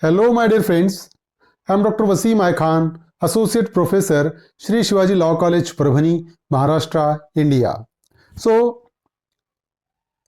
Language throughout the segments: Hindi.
Hello, my dear friends. I'm Dr. Wasim I Khan, Associate Professor, Shri Shivaji Law College, Prabhani, Maharashtra, India. So,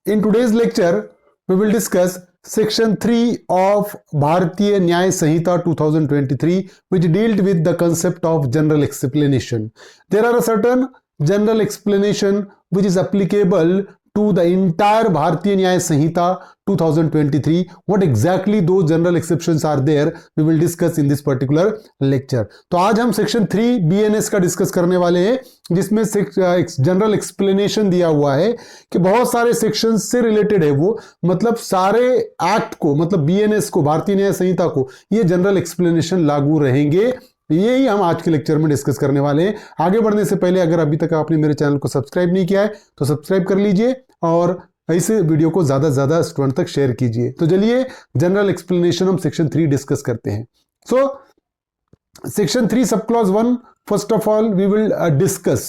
in today's lecture, we will discuss Section 3 of Bharatiya Nyaya Sanhita 2023, which dealt with the concept of general explanation. There are a certain general explanation which is applicable to the entire Bharatiya Nyaya Sanhita 2023. What exactly those general exceptions are there, we will discuss in this particular lecture. तो आज हम सेक्शन 3 BNS का डिस्कस करने वाले हैं, जिसमें जनरल एक्सप्लेनेशन दिया हुआ है कि बहुत सारे सेक्शन से रिलेटेड है वो, मतलब सारे एक्ट को, मतलब BNS को, भारतीय न्याय संहिता को, ये जनरल एक्सप्लेनेशन लागू रहेंगे। यही हम आज के लेक्चर में डिस्कस करने वाले हैं। आगे बढ़ने से पहले अगर अभी तक आपने मेरे चैनल को सब्सक्राइब नहीं किया है तो सब्सक्राइब कर लीजिए और ऐसे वीडियो को ज्यादा से ज्यादा स्टूडेंट तक शेयर कीजिए। तो चलिए जनरल एक्सप्लेनेशन हम सेक्शन 3 डिस्कस करते हैं। So section 3 subclause 1, first of all we will discuss.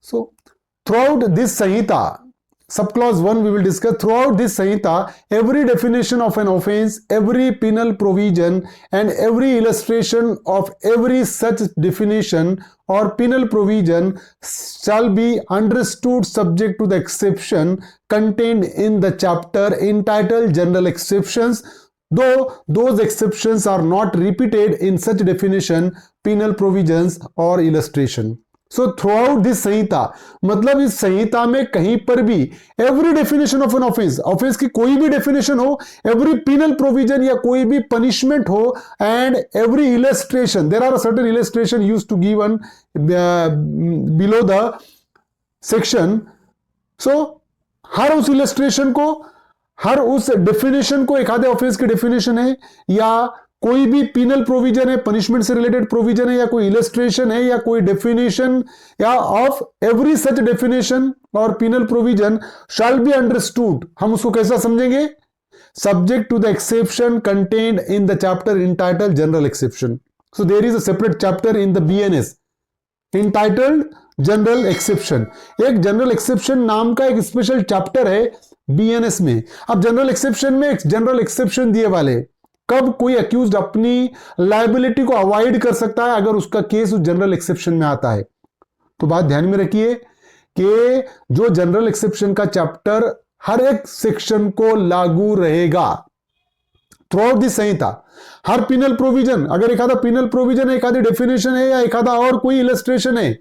So throughout this Sanhita, subclause 1 we will discuss, throughout this Sanhita, every definition of an offense, every penal provision and every illustration of every such definition or penal provision shall be understood subject to the exception contained in the chapter entitled General Exceptions, though those exceptions are not repeated in such definition, penal provisions or illustration. So throughout this sanhita, मतलब इस संहिता में कहीं पर भी every definition of an offence, offence की कोई भी डेफिनेशन हो, एवरी पिनल प्रोविजन या कोई भी पनिशमेंट हो, and every illustration, there are certain illustration used to given below the section. So हर उस इलस्ट्रेशन को, हर उस डेफिनेशन को, एक आधे ऑफेंस की डेफिनेशन है या कोई भी पिनल प्रोविजन है, पनिशमेंट से रिलेटेड प्रोविजन है, या कोई इलस्ट्रेशन है, या कोई डेफिनेशन या ऑफ एवरी सच डेफिनेशन और penal provision shall be understood, हम उसको कैसा समझेंगे? Subject to the exception contained in the chapter entitled general exception. So there is a separate chapter in the BNS entitled general exception. एक जनरल एक्सेप्शन नाम का एक स्पेशल चैप्टर है BNS में। अब जनरल एक्सेप्शन में एक जनरल एक्सेप्शन दिए वाले, कब कोई अक्यूज्ड अपनी लायबिलिटी को अवॉइड कर सकता है अगर उसका केस उस जनरल एक्सेप्शन में आता है। तो बात ध्यान में रखिए कि जो जनरल एक्सेप्शन का चैप्टर हर एक सेक्शन को लागू रहेगा through out this Samhita. Her penal provision, अगर एक आधा पिनल प्रोविजन है, एक आधी डेफिनेशन है या एक आधा और कोई इलस्ट्रेशन है,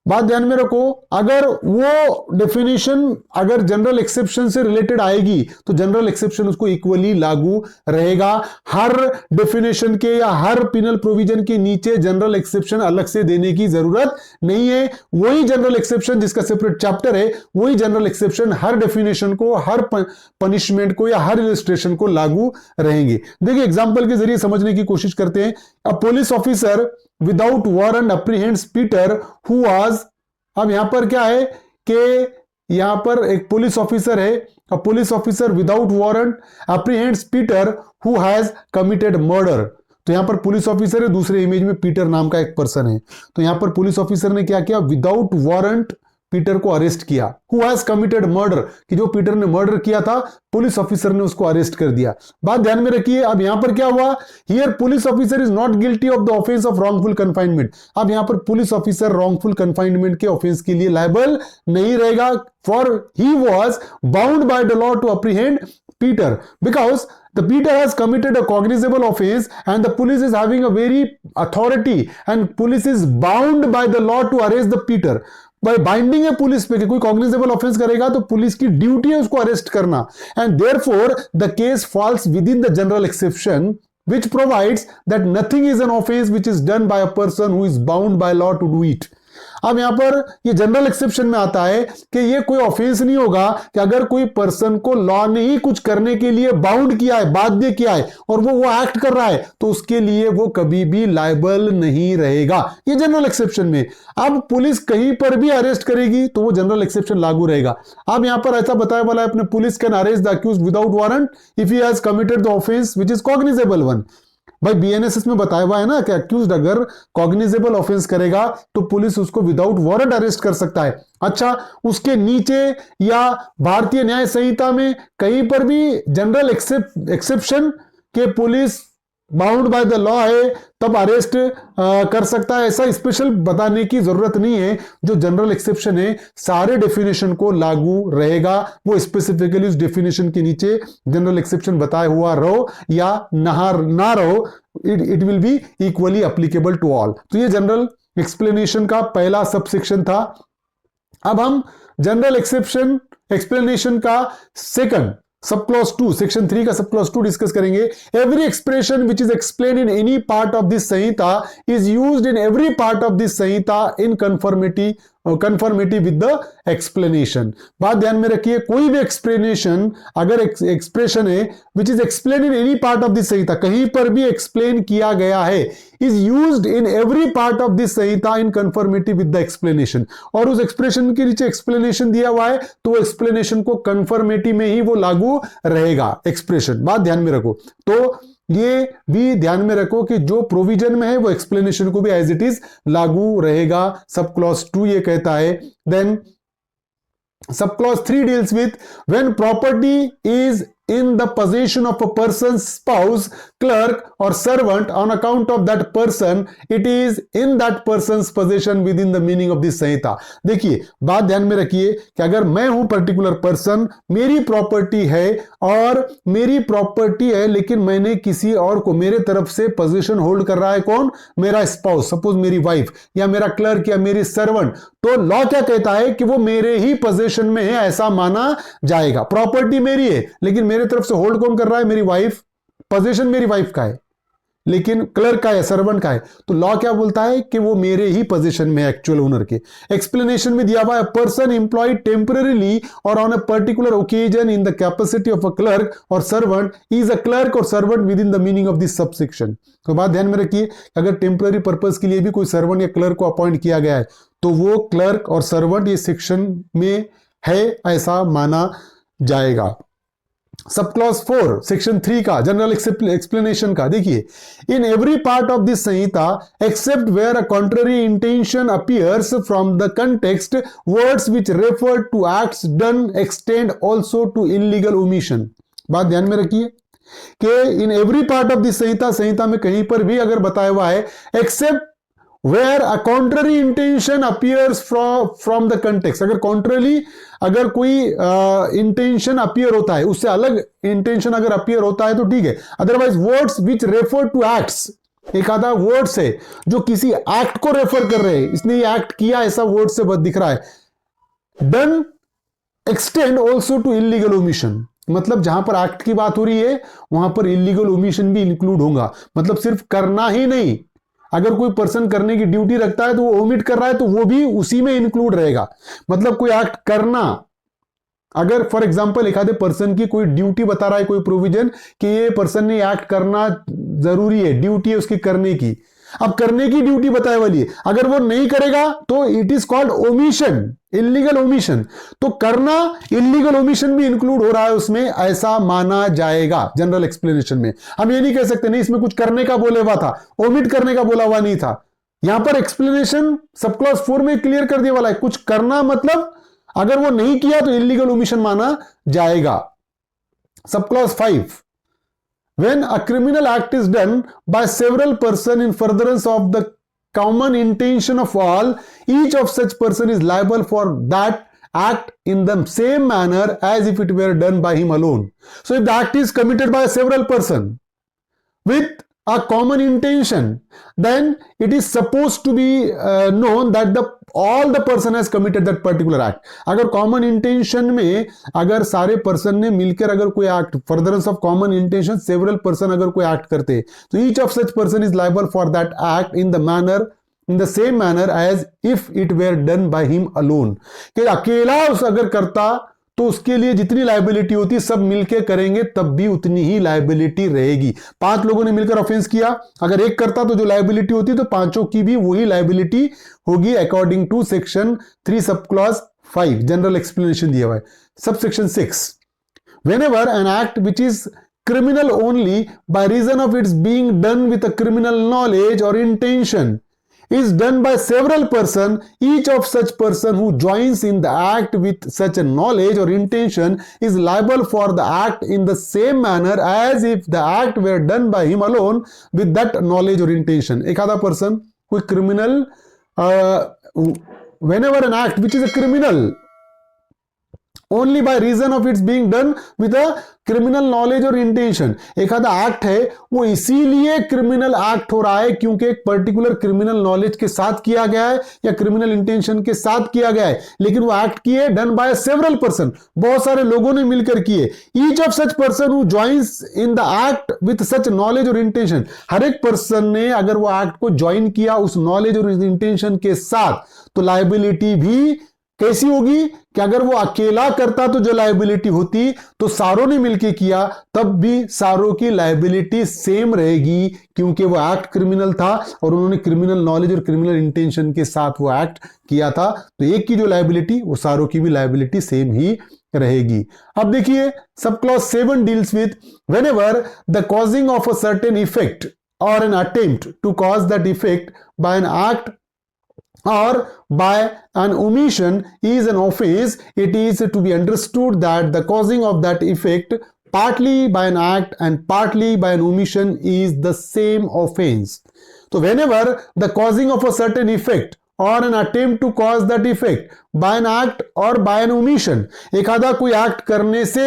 बात ध्यान में रखो, अगर वो डेफिनेशन अगर जनरल एक्सेप्शन से रिलेटेड आएगी तो जनरल एक्सेप्शन उसको इक्वली लागू रहेगा। हर डेफिनेशन के या हर पिनल प्रोविजन के नीचे जनरल एक्सेप्शन अलग से देने की जरूरत नहीं है। वही जनरल एक्सेप्शन जिसका सेपरेट चैप्टर है, वही जनरल एक्सेप्शन हर डेफिनेशन को, हर पनिशमेंट को या हर इलस्ट्रेशन को लागू रहेंगे। देखिए एग्जांपल के जरिए समझने की कोशिश करते हैं। A police officer without warrant apprehends Peter who was, अब यहां पर क्या है कि यहां पर एक पुलिस ऑफिसर है, a police officer without warrant apprehends Peter who has committed murder. तो यहां पर पुलिस ऑफिसर है, दूसरे इमेज में पीटर नाम का एक पर्सन है। तो यहां पर पुलिस ऑफिसर ने क्या किया? विदाउट वारंट पीटर को अरेस्ट किया। हु हैज कमिटेड मर्डर, कि जो पीटर ने मर्डर किया था, पुलिस ऑफिसर ने उसको अरेस्ट कर दिया। बात ध्यान में रखिए। अब यहां पर क्या हुआ? Here police officer is not guilty of the offence of wrongful confinement. अब यहां पर पुलिस ऑफिसर रॉन्गफुल कन्फाइनमेंट के ऑफेंस के लिए लायबल नहीं रहेगा, for he was bound by the law to apprehend Peter, because the Peter has committed a cognizable offense and the police is having a very authority and police is bound by the law to arrest the Peter. Bye binding है पुलिस पे कि कोई कॉग्निजेबल ऑफेंस करेगा तो पुलिस की ड्यूटी है उसको अरेस्ट करना, and therefore the case falls within the general exception which provides that nothing is an offense which is done by a person who is bound by law to do it. अब यहां पर ये जनरल एक्सेप्शन में आता है कि ये कोई ऑफेंस नहीं होगा कि अगर कोई पर्सन को लॉ ने ही कुछ करने के लिए बाउंड किया है, बाध्य किया है, और वो एक्ट कर रहा है, तो उसके लिए वो कभी भी लायबल नहीं रहेगा। ये जनरल एक्सेप्शन में। अब पुलिस कहीं पर भी अरेस्ट करेगी तो वो जनरल एक्सेप्शन लागू रहेगा। अब यहां पर ऐसा बताया वाला है अपने, police can arrest the accused without warrant if he has committed the offence which is cognizable one. भाई BNSS में बताया हुआ है ना कि अक्यूज्ड अगर कॉग्निजेबल ऑफेंस करेगा तो पुलिस उसको विदाउट वारंट अरेस्ट कर सकता है। अच्छा, उसके नीचे या भारतीय न्याय संहिता में कहीं पर भी जनरल एक्सेप्शन के police bound by the law है तब अरेस्ट कर सकता है, ऐसा स्पेशल बताने की जरूरत नहीं है। जो जनरल एक्सेप्शन है सारे डेफिनेशन को लागू रहेगा, वो स्पेसिफिकली उस डेफिनेशन के नीचे जनरल एक्सेप्शन बताया हुआ रहो या ना रहो, it will be equally applicable to all. तो ये जनरल एक्सप्लेनेशन का पहला सबसेक्शन था। अब हम जनरल एक्सप्लेनेशन का सेकंड सब क्लॉज 2 सेक्शन 3 का सब क्लॉज 2 डिस्कस करेंगे। Every expression which is explain in any part of this Samhita is used in every part of this sanhita in conformity with the explanation. बात ध्यान में रखिए, कोई भी एक्सप्लेनेशन अगर एक्सप्रेशन है which is explain in any part of this sanhita, कहीं पर भी एक्सप्लेन किया गया है, is used in every part of this sanhita in conformity with the explanation, और उस एक्सप्रेशन के नीचे एक्सप्लेनेशन दिया हुआ है तो वो एक्सप्लेनेशन को कंफर्मिटी में ही वो लागू रहेगा एक्सप्रेशन। बात ध्यान में रखो, तो ये भी ध्यान में रखो कि जो प्रोविजन में है वो एक्सप्लेनेशन को भी एज इट इज लागू रहेगा। सब क्लॉज 2 ये कहता है। Then subclause 3 deals with when property is in the possession of a person's spouse, clerk or servant on account of that person, it is in that person's possession within the meaning of this संहिता। देखिए बात ध्यान में रखिए कि अगर मैं हूं पर्टिकुलर पर्सन, मेरी प्रॉपर्टी है और मेरी प्रॉपर्टी है लेकिन मैंने किसी और को मेरे तरफ से पोजीशन होल्ड कर रहा है, कौन? मेरा स्पाउस, सपोज मेरी वाइफ या मेरा क्लर्क या मेरी सर्वेंट, तो लॉ क्या कहता है कि वो मेरे ही पोजीशन में है ऐसा माना जाएगा। प्रॉपर्टी मेरी है लेकिन मेरे तरफ से होल्ड कौन कर रहा है? मेरी वाइफ। पोजीशन मेरी वाइफ का है लेकिन क्लर्क का है, सर्वेंट का है, तो लॉ क्या बोलता है कि वो मेरे ही पोजीशन में है एक्चुअल ओनर के। एक्सप्लेनेशन में दिया हुआ है पर्सन एम्प्लॉयड टेम्पररीली और on a particular occasion in the capacity of a clerk और सर्वेंट इज अ क्लर्क और servant with in the meaning of this subsection. तो बात ध्यान में रखिए, अगर टेम्पररी पर्पज के लिए भी कोई सर्वेंट या क्लर्क को अपॉइंट किया गया है तो वो क्लर्क और सर्वेंट ये सेक्शन में है ऐसा माना जाएगा। सब क्लॉज 4 सेक्शन 3 का जनरल एक्सप्लेनेशन का देखिए, in every part of this sanhita except where a contrary intention appears from the context words which refer to acts done extend also to illegal omission. बात ध्यान में रखिए कि in every part of this sanhita में कहीं पर भी अगर बताया हुआ है except where a contrary intention appears from the context, अगर contrarily अगर कोई इंटेंशन अपीयर होता है, उससे अलग इंटेंशन अगर अपीयर होता है तो ठीक है, otherwise words which refer to acts, एक आधा वर्ड्स है जो किसी एक्ट को रेफर कर रहे हैं, इसने ये एक्ट किया ऐसा वर्ड से दिख रहा है, done extend also to illegal omission, मतलब जहां पर एक्ट की बात हो रही है वहां पर इलीगल ओमिशन भी इंक्लूड होगा। मतलब सिर्फ करना ही नहीं, अगर कोई पर्सन करने की ड्यूटी रखता है तो वो ओमिट कर रहा है तो वो भी उसी में इंक्लूड रहेगा। मतलब कोई एक्ट करना, अगर फॉर एग्जांपल एक आधे पर्सन की कोई ड्यूटी बता रहा है कोई प्रोविजन कि ये पर्सन ने एक्ट करना जरूरी है, ड्यूटी है उसकी करने की, अब करने की ड्यूटी बताए वाली है, अगर वो नहीं करेगा तो it is called omission, illegal omission. तो करना इलीगल ओमिशन भी इंक्लूड हो रहा है उसमें, ऐसा माना जाएगा जनरल एक्सप्लेनेशन में। हम ये नहीं कह सकते नहीं इसमें कुछ करने का बोला हुआ था, ओमिट करने का बोला हुआ नहीं था। यहां पर एक्सप्लेनेशन सब क्लॉज 4 में क्लियर कर दिया वाला है, कुछ करना मतलब अगर वो नहीं किया तो इलीगल ओमिशन माना जाएगा। Sub clause 5, when a criminal act is done by several persons in furtherance of the common intention of all, each of such person is liable for that act in the same manner as if it were done by him alone. So if the act is committed by several person with a common intention, then it is supposed to be known that all the person has committed that particular act. अगर common intention में अगर सारे person ने मिलकर अगर कोई act, furtherance of common intention several person अगर कोई act करते तो each of such person is liable for that act in the same manner as if it were done by him alone. कि अकेला उस अगर करता तो उसके लिए जितनी लायबिलिटी होती है सब मिलकर करेंगे तब भी उतनी ही लायबिलिटी रहेगी। 5 लोगों ने मिलकर ऑफेंस किया, अगर एक करता तो जो लायबिलिटी होती तो पांचों की भी वही लायबिलिटी होगी according to section 3 sub clause 5 general explanation दिया हुआ है। Sub section 6, whenever an act which is criminal only by reason of its being done with a criminal knowledge or intention is done by several persons. Each of such person who joins in the act with such a knowledge or intention is liable for the act in the same manner as if the act were done by him alone with that knowledge or intention. एखादा person कोई criminal, whenever an act which is a criminal only by reason of its being done with a criminal knowledge और इंटेंशन, एखादा एक्ट है वो इसीलिए क्रिमिनल एक्ट हो रहा है क्योंकि एक पर्टिकुलर क्रिमिनल नॉलेज के साथ किया गया है या क्रिमिनल इंटेंशन के साथ किया गया है, लेकिन वो एक्ट किए डन बाय सेवरल पर्सन, बहुत सारे लोगों ने मिलकर किए. Each of such person who joins in the act with such knowledge और इंटेंशन, हर एक पर्सन ने अगर वो एक्ट को ज्वाइन किया उस नॉलेज और इंटेंशन के साथ, तो लायबिलिटी भी कैसी होगी कि अगर वो अकेला करता तो जो लायबिलिटी होती, तो सारों ने मिलके किया तब भी सारों की लायबिलिटी सेम रहेगी क्योंकि वो एक्ट क्रिमिनल था और उन्होंने क्रिमिनल नॉलेज और क्रिमिनल इंटेंशन के साथ वो एक्ट किया था, तो एक की जो लायबिलिटी वो सारों की भी लायबिलिटी सेम ही रहेगी. अब देखिए sub clause 7 deals with whenever the causing of a certain effect और an attempt to cause that effect by an act or by an omission is an offense, it is to be understood that the causing of that effect partly by an act and partly by an omission is the same offense. So whenever the causing of a certain effect or an attempt to cause that effect by an act or by an omission, एखादा कोई एक्ट करने से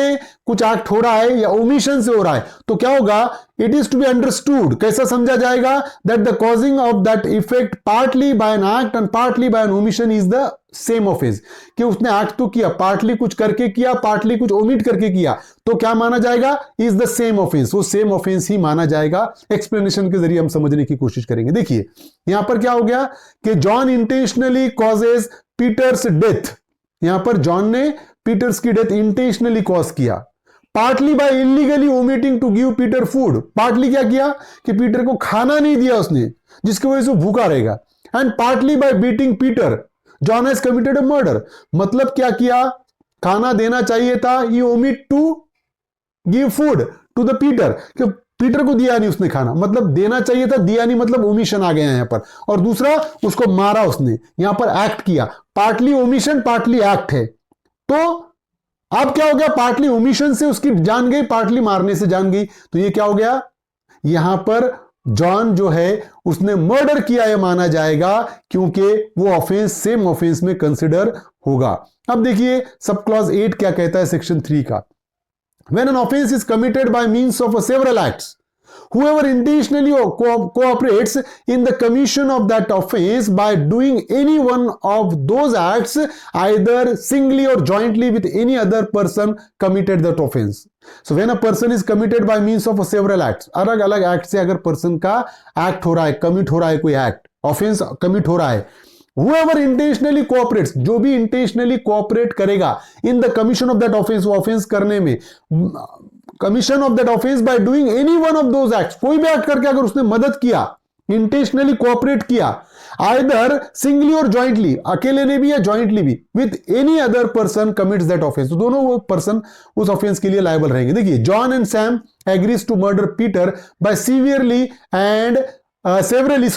कुछ एक्ट हो रहा है या ओमिशन से हो रहा है, तो क्या होगा, it is to be understood, कैसा समझा जाएगा, that the causing of that effect partly by an act and partly by an omission is the same offence, कि उसने एक्ट तो किया, पार्टली कुछ करके किया, पार्टली कुछ ओमिट करके किया, तो क्या माना जाएगा, इज द सेम ऑफेंस, वो सेम ऑफेंस ही माना जाएगा. एक्सप्लेनेशन के जरिए हम समझने की कोशिश करेंगे. देखिए यहां पर क्या हो गया कि John intentionally causes Peter's death, यहां पर जॉन ने पीटर्स की डेथ इंटेंशनली कॉज किया. Partly by illegally omitting to give Peter food, partly क्या किया कि पीटर को खाना नहीं दिया उसने जिसकी वजह से भूखा रहेगा. And partly by beating Peter John has committed a murder, मतलब क्या किया, खाना देना चाहिए था, he omit to give food to the Peter, कि पीटर को दिया नहीं उसने खाना, मतलब देना चाहिए था, दिया नहीं, मतलब ओमिशन आ गया यहां पर. और दूसरा उसको मारा उसने, यहां पर एक्ट किया, पार्टली ओमिशन पार्टली एक्ट है. तो अब क्या हो गया, पार्टली ओमिशन से उसकी जान गई, पार्टली मारने से जान गई, तो ये क्या हो गया, यहां पर जॉन जो है उसने मर्डर किया यह माना जाएगा क्योंकि वो ऑफेंस सेम ऑफेंस में कंसिडर होगा. अब देखिए सब क्लॉज 8 क्या कहता है सेक्शन 3 का. When an offense is committed by means of several acts, whoever intentionally cooperates in the commission of that offense by doing any one of those acts, either singly or jointly with any other person, committed that offense. So when a person is committed by means of several acts, अलग अलग एक्ट से अगर पर्सन का एक्ट हो रहा है, कमिट हो रहा है, कोई एक्ट ऑफेंस कमिट हो रहा है, whoever intentionally cooperates, जो भी intentionally cooperate करेगा in the commission of that offense, वो offense करने में, commission of that offense by doing any one of those acts, कोई भी एक्ट करके अगर उसने मदद किया, intentionally cooperate किया, either singly or jointly, अकेले ने भी या jointly भी, with any other person commits that offense, तो दोनों वो पर्सन उस ऑफेंस के लिए लायबल रहेंगे. देखिए John and Sam agrees to murder Peter by severally and severally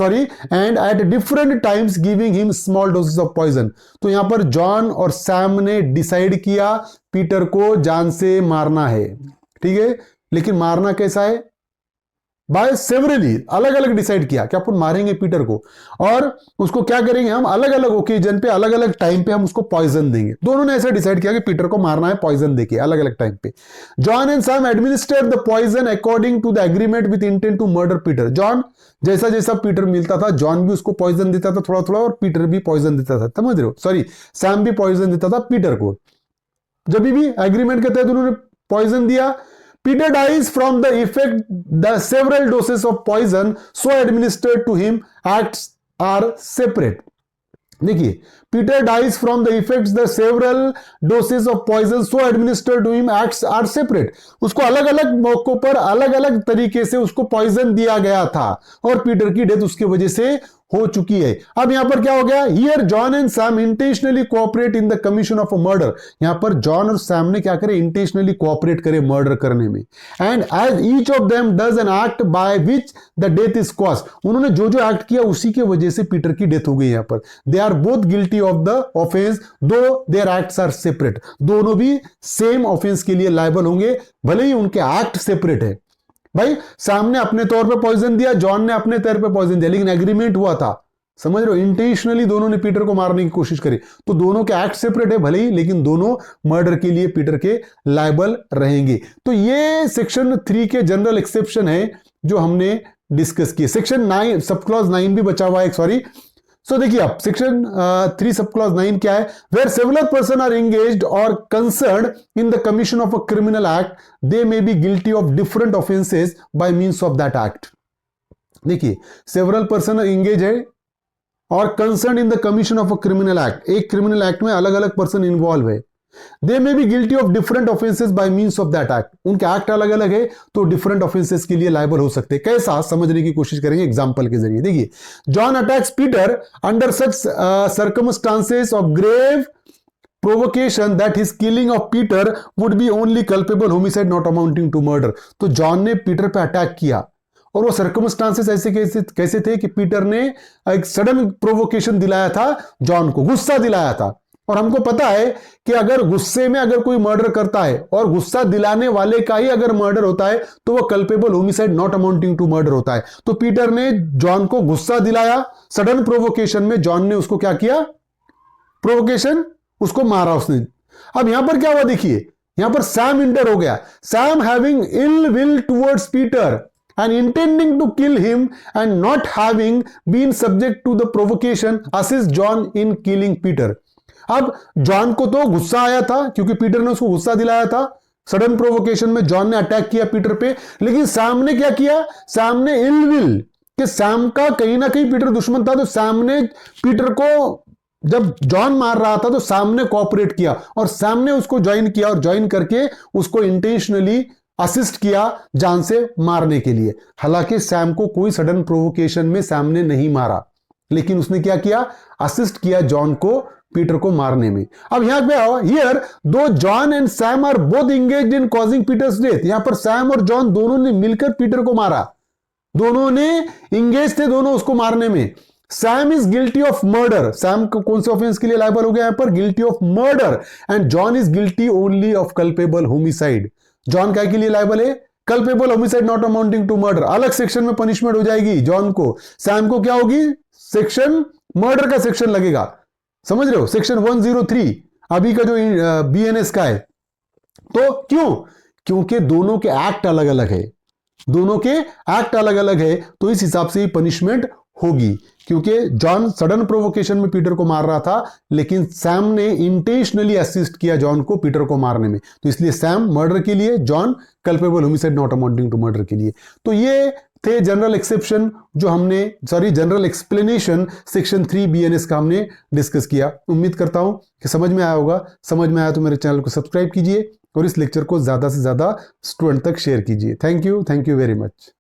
and at different times giving him small doses of poison. तो यहां पर जॉन और सैम ने डिसाइड किया पीटर को जान से मारना है, ठीक है, लेकिन मारना कैसा है, बाय सेवरली, अलग अलग डिसाइड किया कि अपन मारेंगे पीटर को, और उसको क्या करेंगे हम, अलग अलग ओकेजन पे अलग अलग टाइम पे हम उसको पॉइजन देंगे. दोनों ने ऐसा डिसाइड किया कि पीटर को मारना है पॉइजन देके अलग अलग टाइम पे. John and Sam administered the poison according to the agreement with intent to murder Peter. John जैसा जैसा पीटर मिलता था, जॉन भी उसको पॉइजन देता था थोड़ा थोड़ा, और पीटर भी पॉइजन देता था, समझ रहे हो, सॉरी सैम भी पॉइजन देता था पीटर को. जब भी एग्रीमेंट के तहत उन्होंने पॉइजन दिया, Peter dies from the effect the several doses of poison so administered to him acts are separate. देखिए Peter dies from the effects the several doses of poison so administered to him acts are separate. उसको अलग अलग मौकों पर अलग अलग तरीके से उसको पॉइजन दिया गया था और पीटर की डेथ उसकी वजह से हो चुकी है। अब यहां पर क्या हो गया, here John and Sam intentionally cooperate in the commission of a murder. यहां पर जॉन और सैम ने क्या करे, इंटेंशनली कोऑपरेट करे मर्डर करने में। And as each of them does an act by which the death is cause, उन्होंने जो जो एक्ट किया उसी की वजह से पीटर की डेथ हो गई। यहां पर they are both guilty of the offence though their acts are separate, दोनों भी सेम ऑफेंस के लिए लायबल होंगे भले ही उनके एक्ट सेपरेट है। भाई सैम ने अपने तौर पे पॉइजन दिया, जॉन ने अपने तौर पे पॉइजन दिया, लेकिन एग्रीमेंट हुआ था, समझ रहे हो, इंटेंशनली दोनों ने पीटर को मारने की कोशिश करी। तो दोनों के एक्ट सेपरेट है भले ही, लेकिन दोनों मर्डर के लिए पीटर के लायबल रहेंगे। तो ये सेक्शन 3 के जनरल एक्सेप्शन है जो हमने डिस्कस किए। सेक्शन 9 सब क्लॉज 9 भी बचा हुआ है, सॉरी। सो देखिए अब सेक्शन 3 सब क्लॉज 9 क्या है, where several person are engaged और concerned in the commission of a criminal act they may be guilty of different offences by means of that act. देखिए सेवरल पर्सन एंगेज है और concern in the commission of a criminal act, एक क्रिमिनल एक्ट में अलग अलग पर्सन इन्वॉल्व है। They may be guilty of different offences by means of that act, उनके एक्ट अलग अलग है तो डिफरेंट ऑफेंसेस के लिए लायबल हो सकते हैं। कैसा समझने की कोशिश करेंगे एग्जांपल के जरिए। देखिए John attacks Peter under such circumstances of grave provocation that his killing of Peter would be only culpable homicide not amounting to murder। तो जॉन ने पीटर पे अटैक किया और वो सर्कमस्टांसेस ऐसे कैसे थे कि पीटर ने एक सडन प्रोवोकेशन दिलाया था जॉन को, गुस्सा दिलाया था। और हमको पता है कि अगर गुस्से में अगर कोई मर्डर करता है और गुस्सा दिलाने वाले का ही अगर मर्डर होता है तो वो culpable homicide not amounting to murder होता है। तो पीटर ने जॉन को गुस्सा दिलाया, सडन प्रोवोकेशन में जॉन ने उसको क्या किया, प्रोवोकेशन, उसको मारा उसने। अब यहां पर क्या हुआ देखिए, यहां पर सैम इंटर हो गया। Sam having ill will towards Peter and intending to kill him and not having been subject to the provocation assist John in killing Peter। अब जॉन को तो गुस्सा आया था क्योंकि पीटर ने उसको गुस्सा दिलाया था, सडन प्रोवोकेशन में जॉन ने अटैक किया पीटर पे। लेकिन सैम ने क्या किया, सैम ने इल विल, कि सैम का कहीं ना कहीं पीटर दुश्मन था, तो सैम ने पीटर को जब जॉन मार रहा था तो सैम ने कोऑपरेट किया और सैम ने उसको ज्वाइन किया और ज्वाइन करके उसको इंटेंशनली असिस्ट किया जान से मारने के लिए। हालांकि सैम को कोई सडन प्रोवोकेशन में सैम ने नहीं मारा, लेकिन उसने क्या किया, असिस्ट किया जॉन को पीटर को मारने में। अब यहां पे आओ, here though John and Sam are both engaged in causing Peter's death. यहां पर सैम और जॉन दोनों ने मिलकर पीटर को मारा, दोनों ने इंगेज थे दोनों उसको मारने में। Sam is guilty of murder, Sam को कौन से ऑफेंस के लिए लायबल हो गया यहां पर, guilty of murder. And John is guilty only of culpable homicide. John क्या के लिए लायबल है, culpable homicide not amounting to murder. अलग सेक्शन में पनिशमेंट हो जाएगी जॉन को, सैम को क्या होगी, सेक्शन मर्डर का सेक्शन लगेगा, समझ रहे हो, सेक्शन 103 अभी का जो बीएनएस का है। तो क्यों, क्योंकि दोनों के एक्ट अलग अलग है, दोनों के एक्ट अलग अलग है, तो इस हिसाब से ही पनिशमेंट होगी। क्योंकि जॉन सडन प्रोवोकेशन में पीटर को मार रहा था, लेकिन सैम ने इंटेंशनली असिस्ट किया जॉन को पीटर को मारने में, तो इसलिए सैम मर्डर के लिए, John culpable homicide not amounting to murder के लिए। तो ये थे जनरल एक्सेप्शन जो हमने, sorry general explanation section 3 BNS का हमने डिस्कस किया। उम्मीद करता हूं कि समझ में आया होगा। समझ में आया तो मेरे चैनल को सब्सक्राइब कीजिए और इस लेक्चर को ज्यादा से ज्यादा स्टूडेंट तक शेयर कीजिए। Thank you very much.